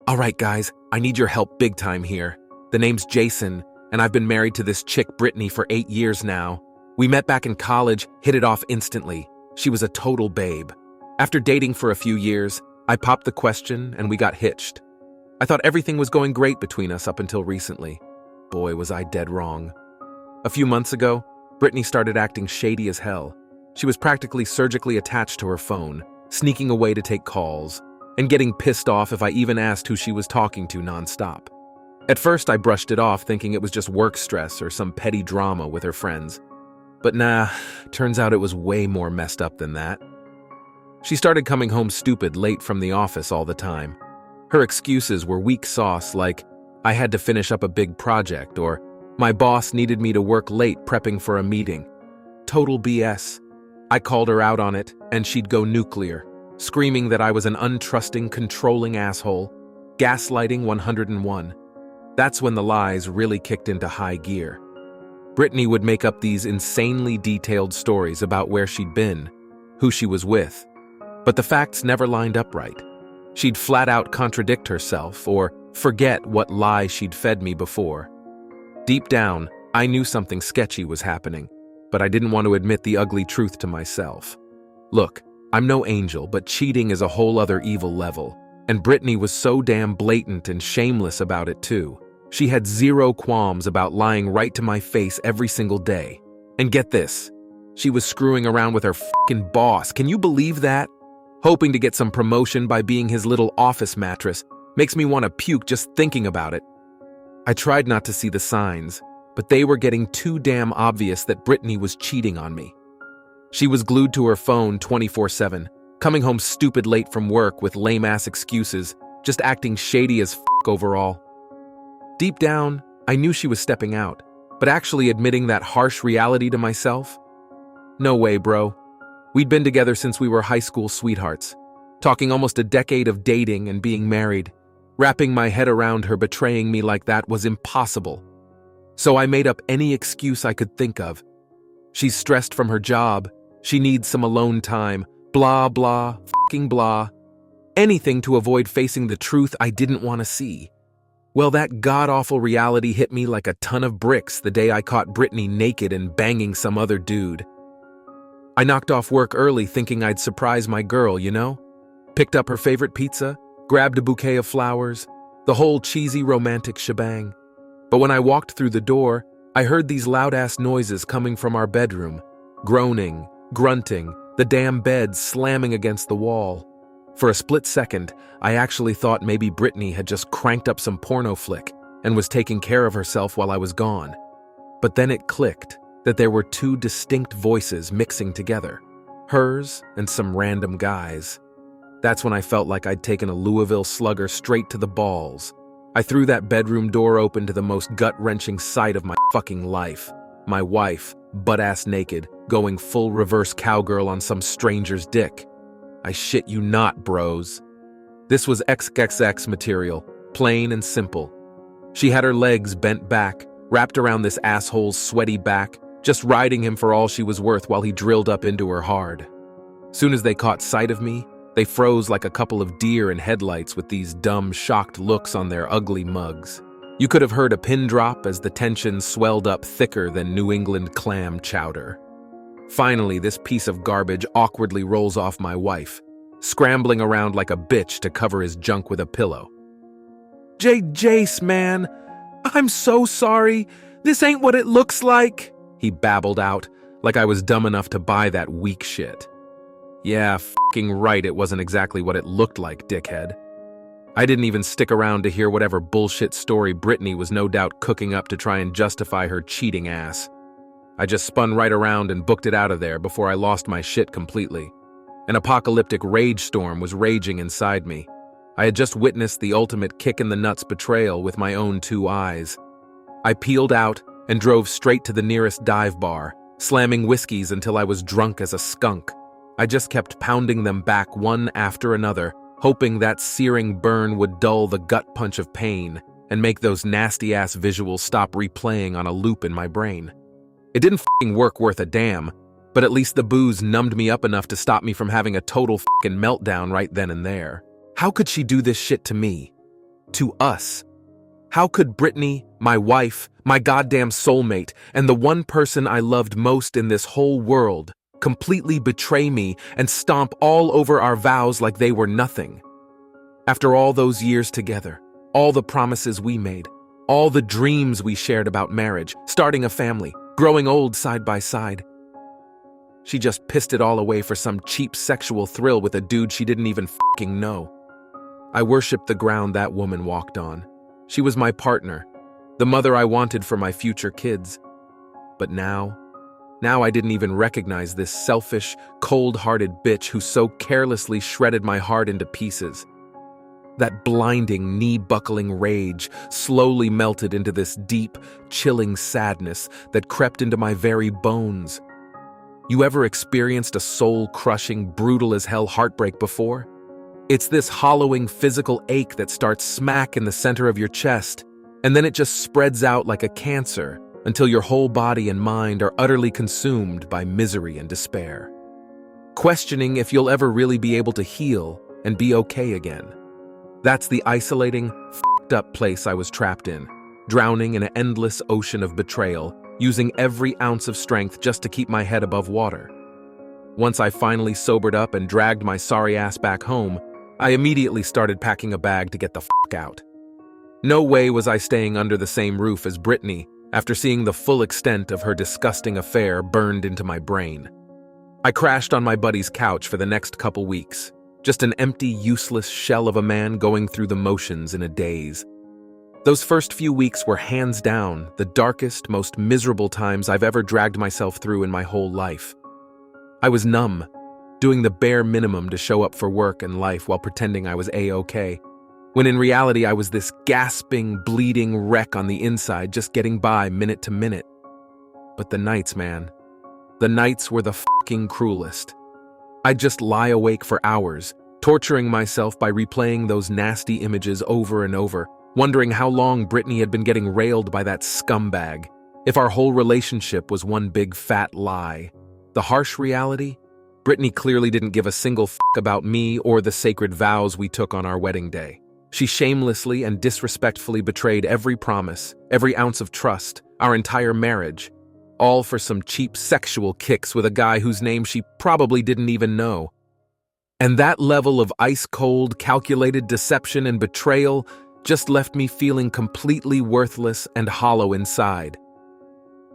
All right, guys, I need your help big time here. The name's Jason, and I've been married to this chick, Brittany, for 8 years now. We met back in college, hit it off instantly. She was a total babe. After dating for a few years, I popped the question and we got hitched. I thought everything was going great between us up until recently. Boy, was I dead wrong. A few months ago, Brittany started acting shady as hell. She was practically surgically attached to her phone, sneaking away to take calls, and getting pissed off if I even asked who she was talking to nonstop. At first, I brushed it off, thinking it was just work stress or some petty drama with her friends. But nah, turns out it was way more messed up than that. She started coming home stupid late from the office all the time. Her excuses were weak sauce, like, I had to finish up a big project, or my boss needed me to work late prepping for a meeting. Total BS. I called her out on it, and she'd go nuclear, screaming that I was an untrusting, controlling asshole. Gaslighting 101. That's when the lies really kicked into high gear. Brittany would make up these insanely detailed stories about where she'd been, who she was with, but the facts never lined up right. She'd flat out contradict herself or forget what lie she'd fed me before. Deep down, I knew something sketchy was happening, but I didn't want to admit the ugly truth to myself. Look, I'm no angel, but cheating is a whole other evil level, and Brittany was so damn blatant and shameless about it too. She had zero qualms about lying right to my face every single day. And get this, she was screwing around with her fucking boss. Can you believe that? Hoping to get some promotion by being his little office mattress makes me want to puke just thinking about it. I tried not to see the signs, but they were getting too damn obvious that Brittany was cheating on me. She was glued to her phone 24/7, coming home stupid late from work with lame-ass excuses, just acting shady as overall. Deep down, I knew she was stepping out, but actually admitting that harsh reality to myself? No way, bro. We'd been together since we were high school sweethearts, talking almost a decade of dating and being married. Wrapping my head around her betraying me like that was impossible. So I made up any excuse I could think of. She's stressed from her job, she needs some alone time, blah blah, fucking blah. Anything to avoid facing the truth I didn't want to see. Well, that god-awful reality hit me like a ton of bricks the day I caught Brittany naked and banging some other dude. I knocked off work early thinking I'd surprise my girl, you know? Picked up her favorite pizza, grabbed a bouquet of flowers, the whole cheesy romantic shebang. But when I walked through the door, I heard these loud-ass noises coming from our bedroom. Groaning, grunting, the damn bed slamming against the wall. For a split second, I actually thought maybe Brittany had just cranked up some porno flick and was taking care of herself while I was gone. But then it clicked that there were two distinct voices mixing together, hers and some random guy's. That's when I felt like I'd taken a Louisville Slugger straight to the balls. I threw that bedroom door open to the most gut-wrenching sight of my fucking life. My wife, butt-ass naked, going full reverse cowgirl on some stranger's dick. I shit you not, bros. This was XXX material, plain and simple. She had her legs bent back, wrapped around this asshole's sweaty back, just riding him for all she was worth while he drilled up into her hard. Soon as they caught sight of me, they froze like a couple of deer in headlights with these dumb, shocked looks on their ugly mugs. You could have heard a pin drop as the tension swelled up thicker than New England clam chowder. Finally, this piece of garbage awkwardly rolls off my wife, scrambling around like a bitch to cover his junk with a pillow. Jace, man, I'm so sorry. This ain't what it looks like, he babbled out, like I was dumb enough to buy that weak shit. Yeah, fucking right, it wasn't exactly what it looked like, dickhead. I didn't even stick around to hear whatever bullshit story Brittany was no doubt cooking up to try and justify her cheating ass. I just spun right around and booked it out of there before I lost my shit completely. An apocalyptic rage storm was raging inside me. I had just witnessed the ultimate kick-in-the-nuts betrayal with my own 2 eyes. I peeled out and drove straight to the nearest dive bar, slamming whiskeys until I was drunk as a skunk. I just kept pounding them back one after another, hoping that searing burn would dull the gut punch of pain and make those nasty-ass visuals stop replaying on a loop in my brain. It didn't f***ing work worth a damn, but at least the booze numbed me up enough to stop me from having a total f***ing meltdown right then and there. How could she do this shit to me? To us. How could Brittany, my wife, my goddamn soulmate, and the one person I loved most in this whole world, completely betray me and stomp all over our vows like they were nothing? After all those years together, all the promises we made, all the dreams we shared about marriage, starting a family, growing old side by side, she just pissed it all away for some cheap sexual thrill with a dude she didn't even fucking know. I worshipped the ground that woman walked on. She was my partner, the mother I wanted for my future kids. But now I didn't even recognize this selfish, cold-hearted bitch who so carelessly shredded my heart into pieces. That blinding, knee-buckling rage slowly melted into this deep, chilling sadness that crept into my very bones. You ever experienced a soul-crushing, brutal-as-hell heartbreak before? It's this hollowing physical ache that starts smack in the center of your chest, and then it just spreads out like a cancer until your whole body and mind are utterly consumed by misery and despair. Questioning if you'll ever really be able to heal and be okay again. That's the isolating, f***ed up place I was trapped in, drowning in an endless ocean of betrayal, using every ounce of strength just to keep my head above water. Once I finally sobered up and dragged my sorry ass back home, I immediately started packing a bag to get the f*** out. No way was I staying under the same roof as Brittany after seeing the full extent of her disgusting affair burned into my brain. I crashed on my buddy's couch for the next couple weeks, just an empty, useless shell of a man going through the motions in a daze. Those first few weeks were hands down the darkest, most miserable times I've ever dragged myself through in my whole life. I was numb, doing the bare minimum to show up for work and life while pretending I was A-okay, when in reality I was this gasping, bleeding wreck on the inside just getting by minute to minute. But the nights, man. The nights were the fucking cruelest. I'd just lie awake for hours, torturing myself by replaying those nasty images over and over, wondering how long Brittany had been getting railed by that scumbag, if our whole relationship was one big fat lie. The harsh reality? Brittany clearly didn't give a single fuck about me or the sacred vows we took on our wedding day. She shamelessly and disrespectfully betrayed every promise, every ounce of trust, our entire marriage, all for some cheap sexual kicks with a guy whose name she probably didn't even know. And that level of ice-cold, calculated deception and betrayal just left me feeling completely worthless and hollow inside.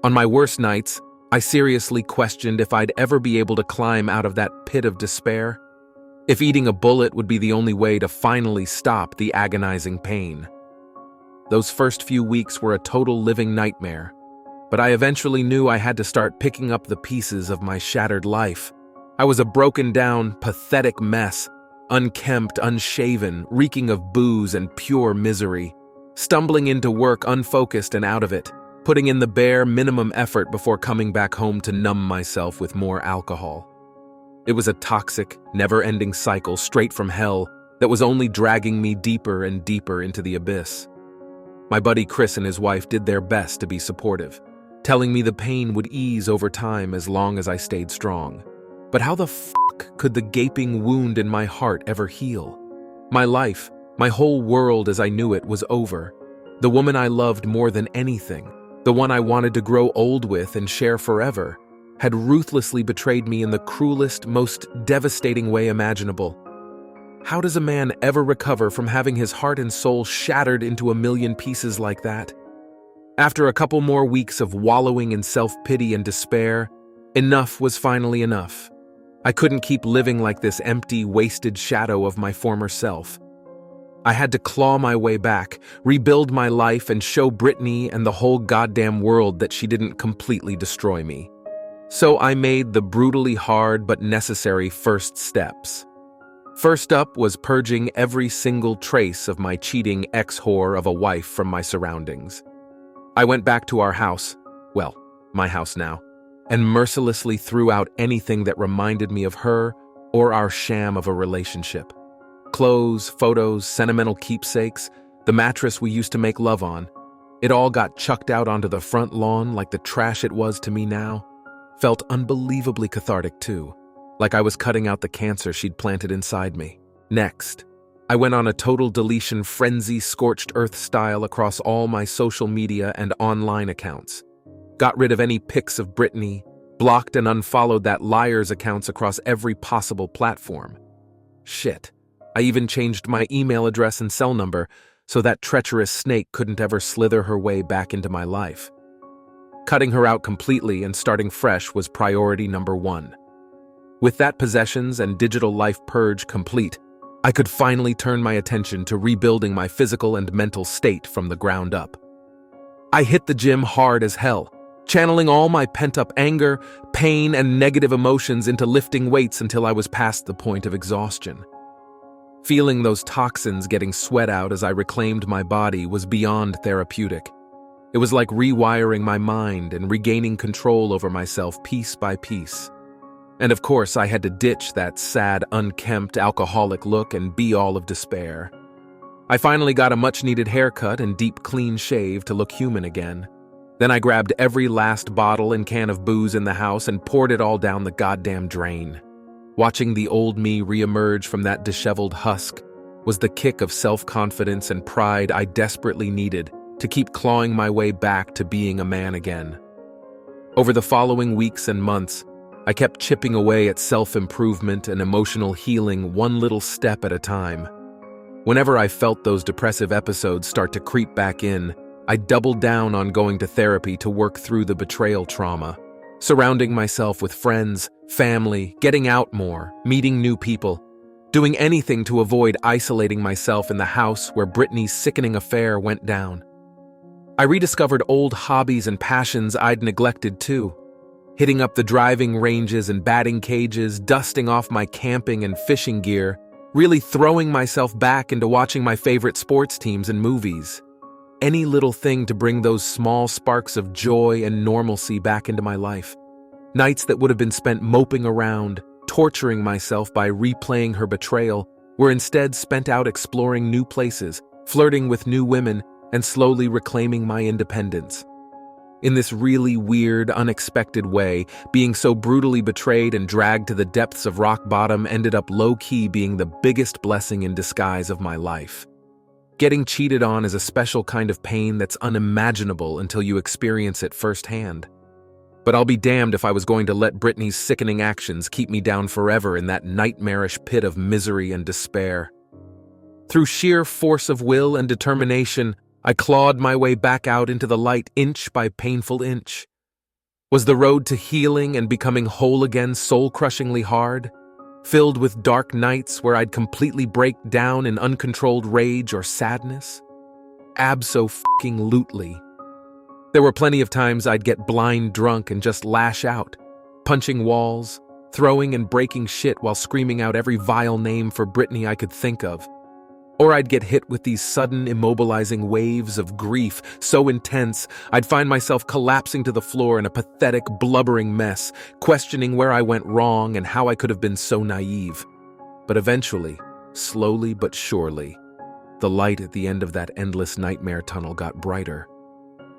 On my worst nights, I seriously questioned if I'd ever be able to climb out of that pit of despair, if eating a bullet would be the only way to finally stop the agonizing pain. Those first few weeks were a total living nightmare, but I eventually knew I had to start picking up the pieces of my shattered life. I was a broken down, pathetic mess, unkempt, unshaven, reeking of booze and pure misery, stumbling into work unfocused and out of it, putting in the bare minimum effort before coming back home to numb myself with more alcohol. It was a toxic, never-ending cycle straight from hell that was only dragging me deeper and deeper into the abyss. My buddy Chris and his wife did their best to be supportive, telling me the pain would ease over time as long as I stayed strong. But how the fuck could the gaping wound in my heart ever heal? My life, my whole world as I knew it, was over. The woman I loved more than anything, the one I wanted to grow old with and share forever, had ruthlessly betrayed me in the cruelest, most devastating way imaginable. How does a man ever recover from having his heart and soul shattered into a million pieces like that? After a couple more weeks of wallowing in self-pity and despair, enough was finally enough. I couldn't keep living like this empty, wasted shadow of my former self. I had to claw my way back, rebuild my life, and show Brittany and the whole goddamn world that she didn't completely destroy me. So I made the brutally hard but necessary first steps. First up was purging every single trace of my cheating ex-whore of a wife from my surroundings. I went back to our house, well, my house now, and mercilessly threw out anything that reminded me of her or our sham of a relationship. Clothes, photos, sentimental keepsakes, the mattress we used to make love on. It all got chucked out onto the front lawn like the trash it was to me now. Felt unbelievably cathartic too, like I was cutting out the cancer she'd planted inside me. Next, I went on a total deletion frenzy, scorched earth style, across all my social media and online accounts. Got rid of any pics of Brittany, blocked and unfollowed that liar's accounts across every possible platform. Shit. I even changed my email address and cell number so that treacherous snake couldn't ever slither her way back into my life. Cutting her out completely and starting fresh was priority number one. With that possessions and digital life purge complete, I could finally turn my attention to rebuilding my physical and mental state from the ground up. I hit the gym hard as hell, channeling all my pent-up anger, pain, and negative emotions into lifting weights until I was past the point of exhaustion. Feeling those toxins getting sweat out as I reclaimed my body was beyond therapeutic. It was like rewiring my mind and regaining control over myself piece by piece. And of course, I had to ditch that sad, unkempt, alcoholic look and be all of despair. I finally got a much-needed haircut and deep clean shave to look human again. Then I grabbed every last bottle and can of booze in the house and poured it all down the goddamn drain. Watching the old me reemerge from that disheveled husk was the kick of self-confidence and pride I desperately needed to keep clawing my way back to being a man again. Over the following weeks and months, I kept chipping away at self-improvement and emotional healing one little step at a time. Whenever I felt those depressive episodes start to creep back in, I doubled down on going to therapy to work through the betrayal trauma, surrounding myself with friends, family, getting out more, meeting new people, doing anything to avoid isolating myself in the house where Brittany's sickening affair went down. I rediscovered old hobbies and passions I'd neglected too. Hitting up the driving ranges and batting cages, dusting off my camping and fishing gear, really throwing myself back into watching my favorite sports teams and movies. Any little thing to bring those small sparks of joy and normalcy back into my life. Nights that would have been spent moping around, torturing myself by replaying her betrayal, were instead spent out exploring new places, flirting with new women, and slowly reclaiming my independence. In this really weird, unexpected way, being so brutally betrayed and dragged to the depths of rock bottom ended up low-key being the biggest blessing in disguise of my life. Getting cheated on is a special kind of pain that's unimaginable until you experience it firsthand. But I'll be damned if I was going to let Brittany's sickening actions keep me down forever in that nightmarish pit of misery and despair. Through sheer force of will and determination, I clawed my way back out into the light inch by painful inch. Was the road to healing and becoming whole again soul-crushingly hard? Filled with dark nights where I'd completely break down in uncontrolled rage or sadness? Abso-fucking-lutely. There were plenty of times I'd get blind drunk and just lash out, punching walls, throwing and breaking shit while screaming out every vile name for Brittany I could think of. Or I'd get hit with these sudden, immobilizing waves of grief so intense I'd find myself collapsing to the floor in a pathetic, blubbering mess, questioning where I went wrong and how I could have been so naive. But eventually, slowly but surely, the light at the end of that endless nightmare tunnel got brighter.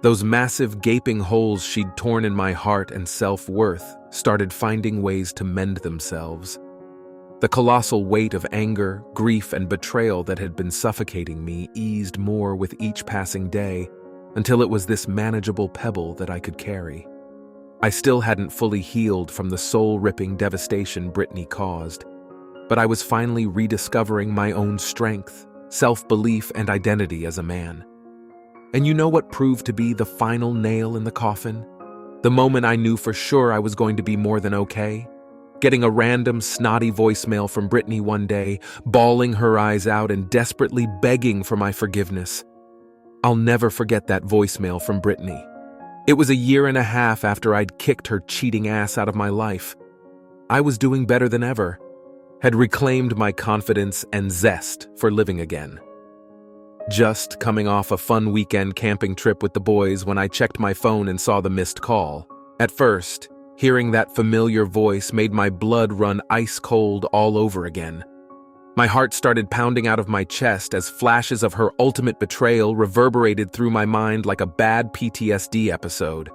Those massive, gaping holes she'd torn in my heart and self-worth started finding ways to mend themselves. The colossal weight of anger, grief, and betrayal that had been suffocating me eased more with each passing day until it was this manageable pebble that I could carry. I still hadn't fully healed from the soul-ripping devastation Brittany caused, but I was finally rediscovering my own strength, self-belief, and identity as a man. And you know what proved to be the final nail in the coffin? The moment I knew for sure I was going to be more than okay? Getting a random, snotty voicemail from Brittany one day, bawling her eyes out and desperately begging for my forgiveness. I'll never forget that voicemail from Brittany. It was 1.5 years after I'd kicked her cheating ass out of my life. I was doing better than ever, had reclaimed my confidence and zest for living again. Just coming off a fun weekend camping trip with the boys when I checked my phone and saw the missed call. At first, hearing that familiar voice made my blood run ice cold all over again. My heart started pounding out of my chest as flashes of her ultimate betrayal reverberated through my mind like a bad PTSD episode.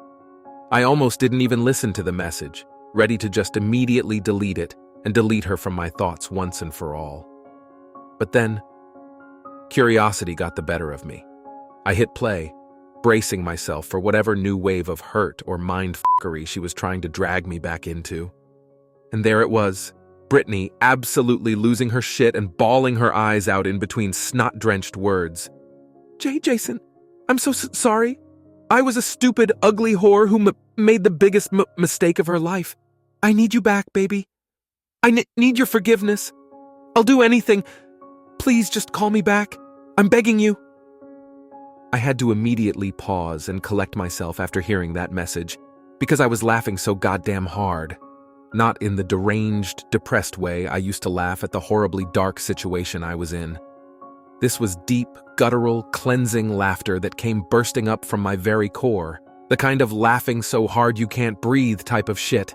I almost didn't even listen to the message, ready to just immediately delete it and delete her from my thoughts once and for all. But then, Curiosity got the better of me. I hit play, bracing myself for whatever new wave of hurt or mind-fuckery she was trying to drag me back into. And there it was, Brittany absolutely losing her shit and bawling her eyes out in between snot-drenched words. Jason, I'm so sorry. I was a stupid, ugly whore who made the biggest mistake of her life. I need you back, baby. I need your forgiveness. I'll do anything. Please just call me back. I'm begging you. I had to immediately pause and collect myself after hearing that message, because I was laughing so goddamn hard. Not in the deranged, depressed way I used to laugh at the horribly dark situation I was in. This was deep, guttural, cleansing laughter that came bursting up from my very core, the kind of laughing so hard you can't breathe type of shit.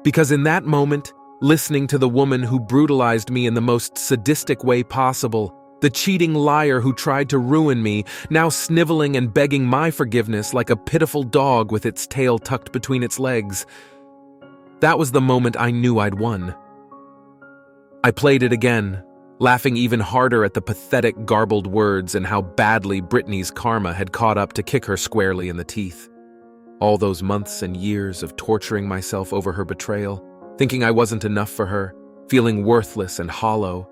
Because in that moment, listening to the woman who brutalized me in the most sadistic way possible, the cheating liar who tried to ruin me, now sniveling and begging my forgiveness like a pitiful dog with its tail tucked between its legs, that was the moment I knew I'd won. I played it again, laughing even harder at the pathetic, garbled words and how badly Brittany's karma had caught up to kick her squarely in the teeth. All those months and years of torturing myself over her betrayal, thinking I wasn't enough for her, feeling worthless and hollow,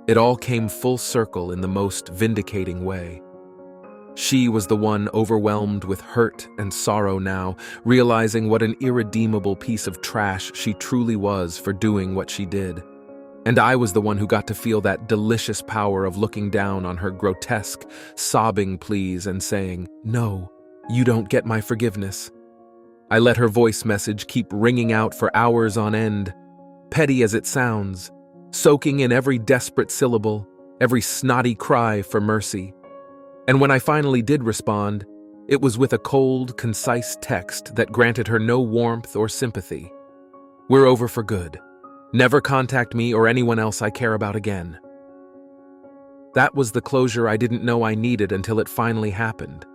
it all came full circle in the most vindicating way. She was the one overwhelmed with hurt and sorrow now, realizing what an irredeemable piece of trash she truly was for doing what she did. And I was the one who got to feel that delicious power of looking down on her grotesque, sobbing pleas and saying, "No, you don't get my forgiveness." I let her voice message keep ringing out for hours on end, petty as it sounds, soaking in every desperate syllable, every snotty cry for mercy. And when I finally did respond, it was with a cold, concise text that granted her no warmth or sympathy. "We're over for good. Never contact me or anyone else I care about again." That was the closure I didn't know I needed until it finally happened.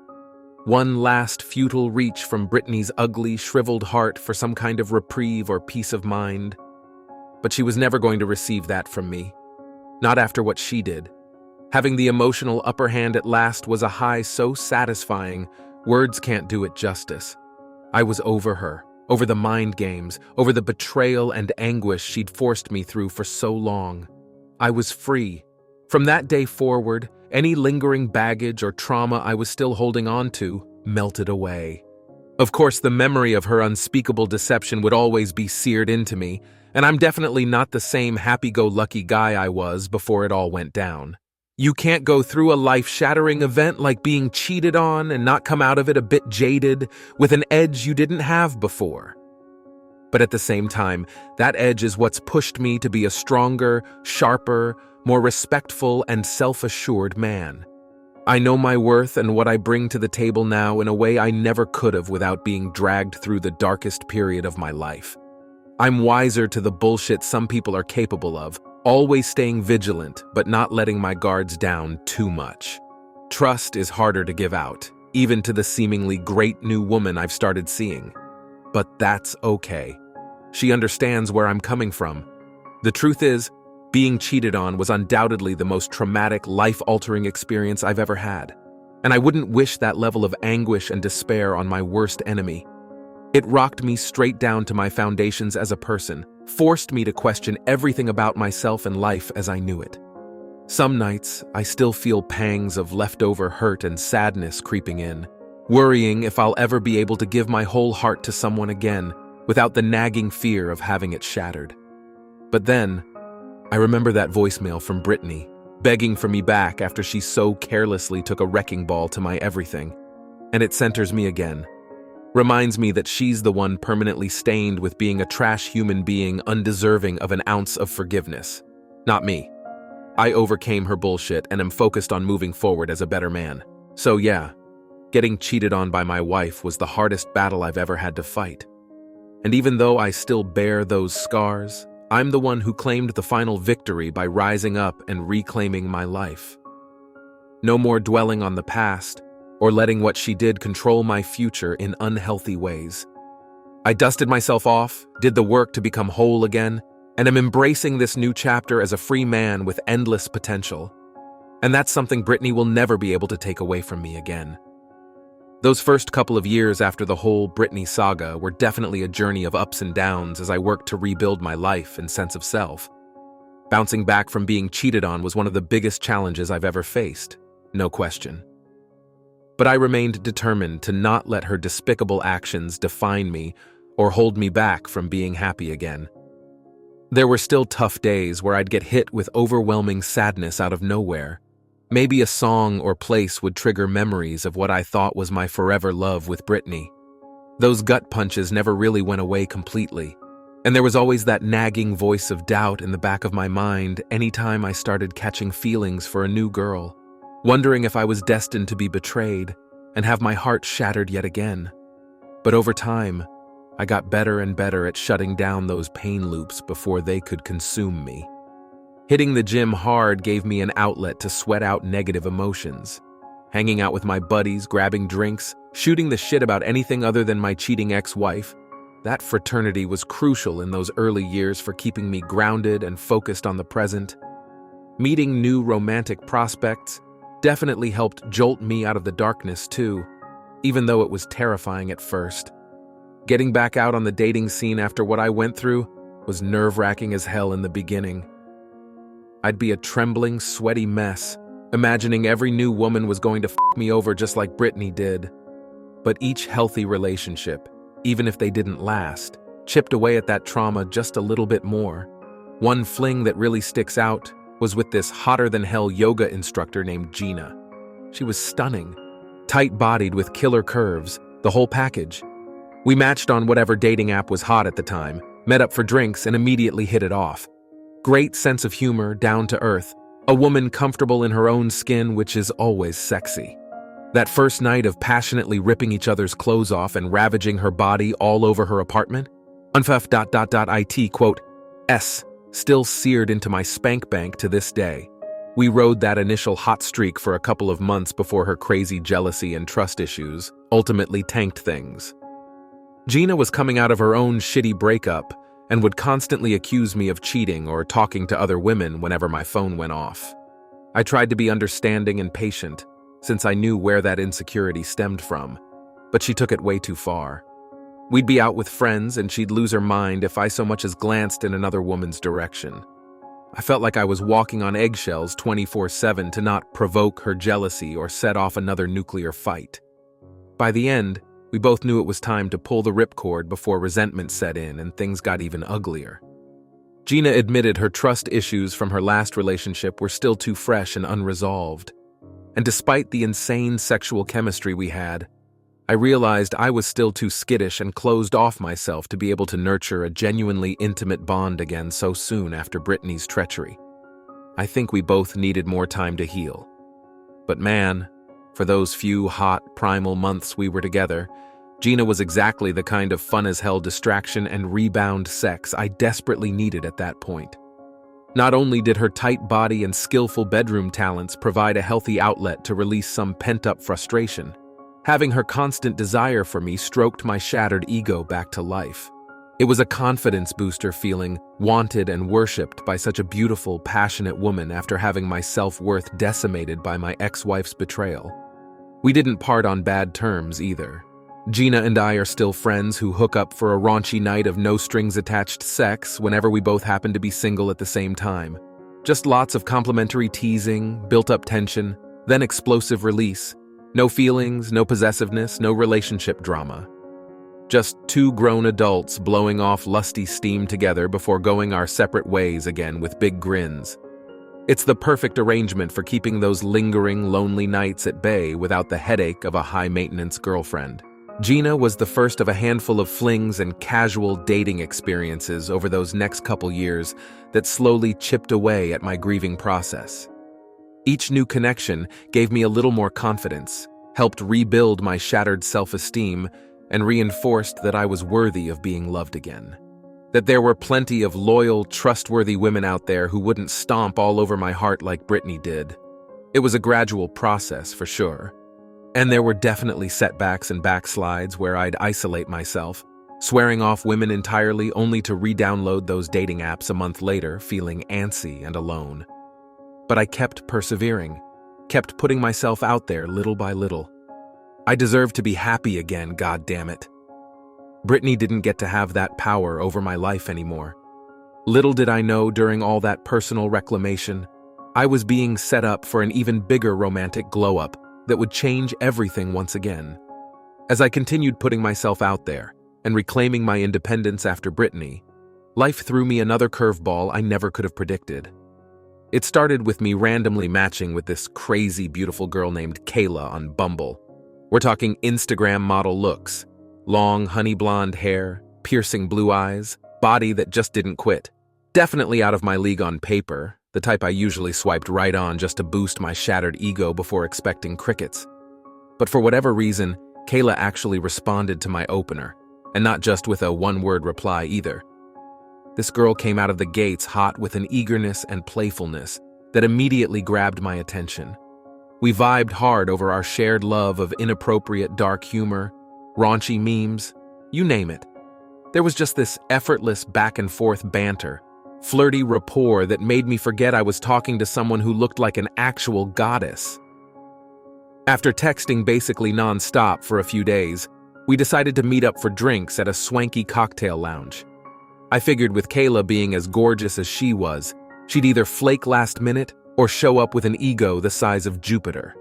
One last futile reach from Brittany's ugly, shriveled heart for some kind of reprieve or peace of mind. But she was never going to receive that from me. Not after what she did. Having the emotional upper hand at last was a high so satisfying, words can't do it justice. I was over her, over the mind games, over the betrayal and anguish she'd forced me through for so long. I was free. From that day forward, any lingering baggage or trauma I was still holding on to melted away. Of course, the memory of her unspeakable deception would always be seared into me, and I'm definitely not the same happy-go-lucky guy I was before it all went down. You can't go through a life-shattering event like being cheated on and not come out of it a bit jaded, with an edge you didn't have before. But at the same time, that edge is what's pushed me to be a stronger, sharper, more respectful and self-assured man. I know my worth and what I bring to the table now in a way I never could have without being dragged through the darkest period of my life. I'm wiser to the bullshit some people are capable of, always staying vigilant, but not letting my guards down too much. Trust is harder to give out, even to the seemingly great new woman I've started seeing. But that's okay. She understands where I'm coming from. The truth is, being cheated on was undoubtedly the most traumatic, life-altering experience I've ever had. And I wouldn't wish that level of anguish and despair on my worst enemy. It rocked me straight down to my foundations as a person, forced me to question everything about myself and life as I knew it. Some nights, I still feel pangs of leftover hurt and sadness creeping in, worrying if I'll ever be able to give my whole heart to someone again without the nagging fear of having it shattered. But then, I remember that voicemail from Brittany, begging for me back after she so carelessly took a wrecking ball to my everything. And it centers me again. Reminds me that she's the one permanently stained with being a trash human being undeserving of an ounce of forgiveness. Not me. I overcame her bullshit and am focused on moving forward as a better man. So yeah, getting cheated on by my wife was the hardest battle I've ever had to fight. And even though I still bear those scars, I'm the one who claimed the final victory by rising up and reclaiming my life. No more dwelling on the past, or letting what she did control my future in unhealthy ways. I dusted myself off, did the work to become whole again, and am embracing this new chapter as a free man with endless potential. And that's something Brittany will never be able to take away from me again. Those first couple of years after the whole Brittany saga were definitely a journey of ups and downs as I worked to rebuild my life and sense of self. Bouncing back from being cheated on was one of the biggest challenges I've ever faced, no question. But I remained determined to not let her despicable actions define me or hold me back from being happy again. There were still tough days where I'd get hit with overwhelming sadness out of nowhere. Maybe a song or place would trigger memories of what I thought was my forever love with Brittany. Those gut punches never really went away completely, and there was always that nagging voice of doubt in the back of my mind anytime I started catching feelings for a new girl, wondering if I was destined to be betrayed and have my heart shattered yet again. But over time, I got better and better at shutting down those pain loops before they could consume me. Hitting the gym hard gave me an outlet to sweat out negative emotions. Hanging out with my buddies, grabbing drinks, shooting the shit about anything other than my cheating ex-wife, that fraternity was crucial in those early years for keeping me grounded and focused on the present. Meeting new romantic prospects definitely helped jolt me out of the darkness too, even though it was terrifying at first. Getting back out on the dating scene after what I went through was nerve-wracking as hell in the beginning. I'd be a trembling, sweaty mess, imagining every new woman was going to f me over just like Brittany did. But each healthy relationship, even if they didn't last, chipped away at that trauma just a little bit more. One fling that really sticks out was with this hotter-than-hell yoga instructor named Gina. She was stunning, tight-bodied with killer curves, the whole package. We matched on whatever dating app was hot at the time, met up for drinks, and immediately hit it off. Great sense of humor, down to earth, a woman comfortable in her own skin, which is always sexy. That first night of passionately ripping each other's clothes off and ravaging her body all over her apartment, unfuff.it quote, S, still seared into my spank bank to this day. We rode that initial hot streak for a couple of months before her crazy jealousy and trust issues ultimately tanked things. Gina was coming out of her own shitty breakup and would constantly accuse me of cheating or talking to other women whenever my phone went off. I tried to be understanding and patient, since I knew where that insecurity stemmed from, but she took it way too far. We'd be out with friends and she'd lose her mind if I so much as glanced in another woman's direction. I felt like I was walking on eggshells 24/7 to not provoke her jealousy or set off another nuclear fight. By the end, we both knew it was time to pull the ripcord before resentment set in and things got even uglier. Gina admitted her trust issues from her last relationship were still too fresh and unresolved. And despite the insane sexual chemistry we had, I realized I was still too skittish and closed off myself to be able to nurture a genuinely intimate bond again so soon after Brittany's treachery. I think we both needed more time to heal. But man, for those few hot, primal months we were together, Gina was exactly the kind of fun-as-hell distraction and rebound sex I desperately needed at that point. Not only did her tight body and skillful bedroom talents provide a healthy outlet to release some pent-up frustration, having her constant desire for me stroked my shattered ego back to life. It was a confidence booster feeling wanted and worshipped by such a beautiful, passionate woman after having my self-worth decimated by my ex-wife's betrayal. We didn't part on bad terms either. Gina and I are still friends who hook up for a raunchy night of no-strings-attached sex whenever we both happen to be single at the same time. Just lots of complimentary teasing, built-up tension, then explosive release. No feelings, no possessiveness, no relationship drama. Just two grown adults blowing off lusty steam together before going our separate ways again with big grins. It's the perfect arrangement for keeping those lingering, lonely nights at bay without the headache of a high-maintenance girlfriend. Gina was the first of a handful of flings and casual dating experiences over those next couple years that slowly chipped away at my grieving process. Each new connection gave me a little more confidence, helped rebuild my shattered self-esteem, and reinforced that I was worthy of being loved again. That there were plenty of loyal, trustworthy women out there who wouldn't stomp all over my heart like Brittany did. It was a gradual process, for sure. And there were definitely setbacks and backslides where I'd isolate myself, swearing off women entirely only to re-download those dating apps a month later, feeling antsy and alone. But I kept persevering, kept putting myself out there little by little. I deserved to be happy again, goddammit. Brittany didn't get to have that power over my life anymore. Little did I know during all that personal reclamation, I was being set up for an even bigger romantic glow-up that would change everything once again. As I continued putting myself out there and reclaiming my independence after Brittany, life threw me another curveball I never could have predicted. It started with me randomly matching with this crazy beautiful girl named Kayla on Bumble. We're talking Instagram model looks, long honey blonde hair, piercing blue eyes, body that just didn't quit. Definitely out of my league on paper, the type I usually swiped right on just to boost my shattered ego before expecting crickets. But for whatever reason, Kayla actually responded to my opener, and not just with a one-word reply either. This girl came out of the gates hot with an eagerness and playfulness that immediately grabbed my attention. We vibed hard over our shared love of inappropriate dark humor, raunchy memes, you name it. There was just this effortless back-and-forth banter, flirty rapport that made me forget I was talking to someone who looked like an actual goddess. After texting basically non-stop for a few days, we decided to meet up for drinks at a swanky cocktail lounge. I figured with Kayla being as gorgeous as she was, she'd either flake last minute or show up with an ego the size of Jupiter.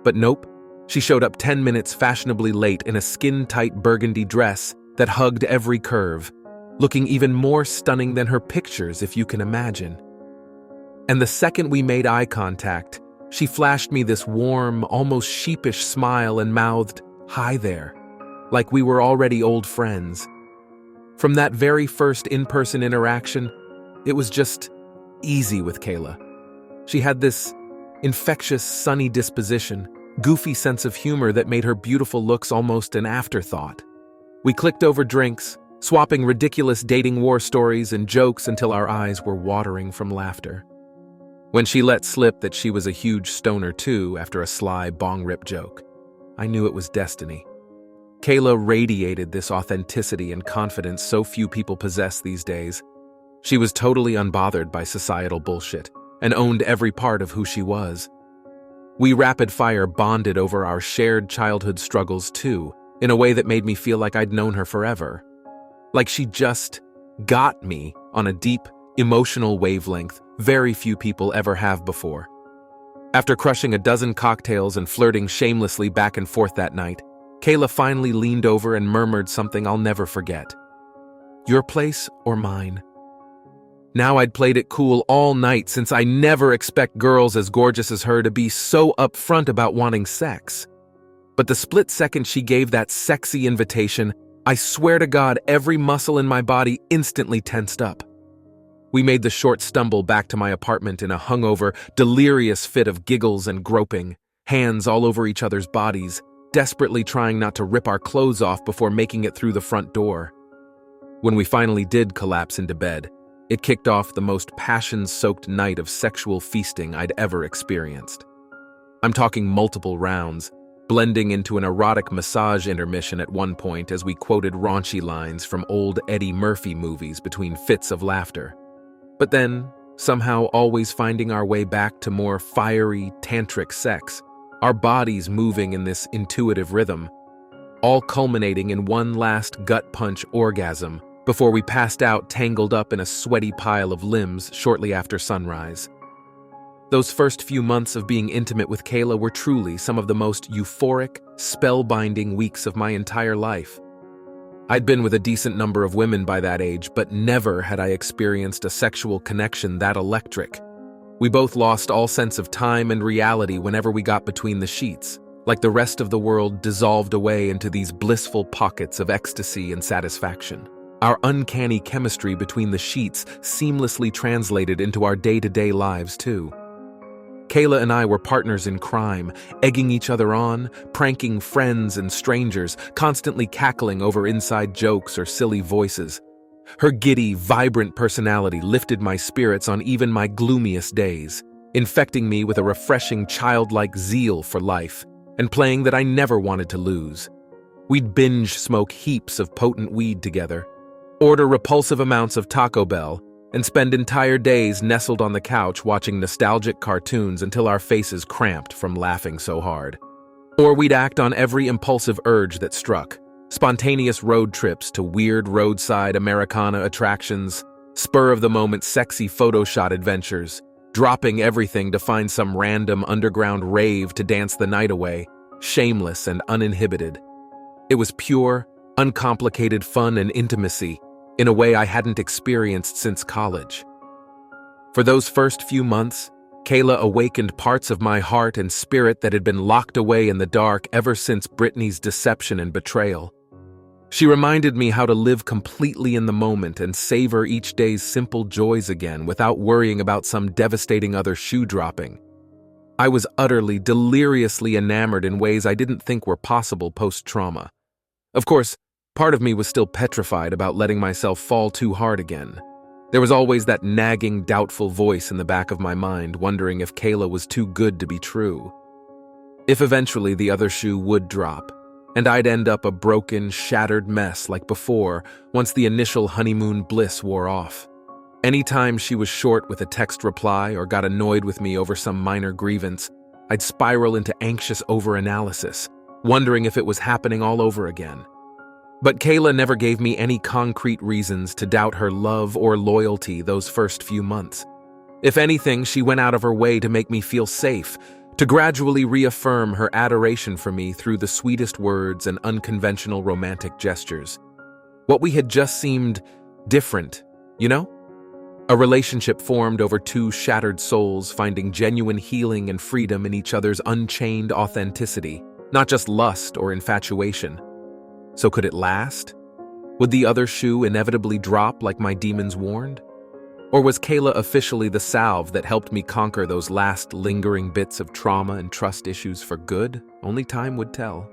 But nope, she showed up 10 minutes fashionably late in a skin-tight burgundy dress that hugged every curve, looking even more stunning than her pictures if you can imagine. And the second we made eye contact, she flashed me this warm, almost sheepish smile and mouthed, "Hi there," like we were already old friends. From that very first in-person interaction, it was just easy with Kayla. She had this infectious, sunny disposition, goofy sense of humor that made her beautiful looks almost an afterthought. We clicked over drinks, swapping ridiculous dating war stories and jokes until our eyes were watering from laughter. When she let slip that she was a huge stoner too after a sly bong-rip joke, I knew it was destiny. Kayla radiated this authenticity and confidence so few people possess these days. She was totally unbothered by societal bullshit and owned every part of who she was. We rapid-fire bonded over our shared childhood struggles too, in a way that made me feel like I'd known her forever. Like she just got me on a deep, emotional wavelength very few people ever have before. After crushing a dozen cocktails and flirting shamelessly back and forth that night, Kayla finally leaned over and murmured something I'll never forget. "Your place or mine?" Now I'd played it cool all night since I never expect girls as gorgeous as her to be so upfront about wanting sex. But the split second she gave that sexy invitation, I swear to God every muscle in my body instantly tensed up. We made the short stumble back to my apartment in a hungover, delirious fit of giggles and groping, hands all over each other's bodies, desperately trying not to rip our clothes off before making it through the front door. When we finally did collapse into bed, it kicked off the most passion-soaked night of sexual feasting I'd ever experienced. I'm talking multiple rounds, blending into an erotic massage intermission at one point as we quoted raunchy lines from old Eddie Murphy movies between fits of laughter. But then, somehow always finding our way back to more fiery, tantric sex, our bodies moving in this intuitive rhythm, all culminating in one last gut-punch orgasm before we passed out tangled up in a sweaty pile of limbs shortly after sunrise. Those first few months of being intimate with Kayla were truly some of the most euphoric, spellbinding weeks of my entire life. I'd been with a decent number of women by that age, but never had I experienced a sexual connection that electric. We both lost all sense of time and reality whenever we got between the sheets, like the rest of the world dissolved away into these blissful pockets of ecstasy and satisfaction. Our uncanny chemistry between the sheets seamlessly translated into our day-to-day lives, too. Kayla and I were partners in crime, egging each other on, pranking friends and strangers, constantly cackling over inside jokes or silly voices. Her giddy, vibrant personality lifted my spirits on even my gloomiest days, infecting me with a refreshing childlike zeal for life, and playing that I never wanted to lose. We'd binge smoke heaps of potent weed together, order repulsive amounts of Taco Bell, and spend entire days nestled on the couch watching nostalgic cartoons until our faces cramped from laughing so hard. Or we'd act on every impulsive urge that struck. Spontaneous road trips to weird roadside Americana attractions, spur-of-the-moment sexy photoshot adventures, dropping everything to find some random underground rave to dance the night away, shameless and uninhibited. It was pure, uncomplicated fun and intimacy, in a way I hadn't experienced since college. For those first few months, Kayla awakened parts of my heart and spirit that had been locked away in the dark ever since Brittany's deception and betrayal. She reminded me how to live completely in the moment and savor each day's simple joys again without worrying about some devastating other shoe dropping. I was utterly, deliriously enamored in ways I didn't think were possible post-trauma. Of course, part of me was still petrified about letting myself fall too hard again. There was always that nagging, doubtful voice in the back of my mind, wondering if Kayla was too good to be true. If eventually the other shoe would drop, and I'd end up a broken, shattered mess like before, once the initial honeymoon bliss wore off. Anytime she was short with a text reply or got annoyed with me over some minor grievance, I'd spiral into anxious overanalysis, wondering if it was happening all over again. But Kayla never gave me any concrete reasons to doubt her love or loyalty those first few months. If anything, she went out of her way to make me feel safe, to gradually reaffirm her adoration for me through the sweetest words and unconventional romantic gestures. What we had just seemed different, you know? A relationship formed over two shattered souls finding genuine healing and freedom in each other's unchained authenticity, not just lust or infatuation. So could it last? Would the other shoe inevitably drop like my demons warned? Or was Kayla officially the salve that helped me conquer those last lingering bits of trauma and trust issues for good? Only time would tell.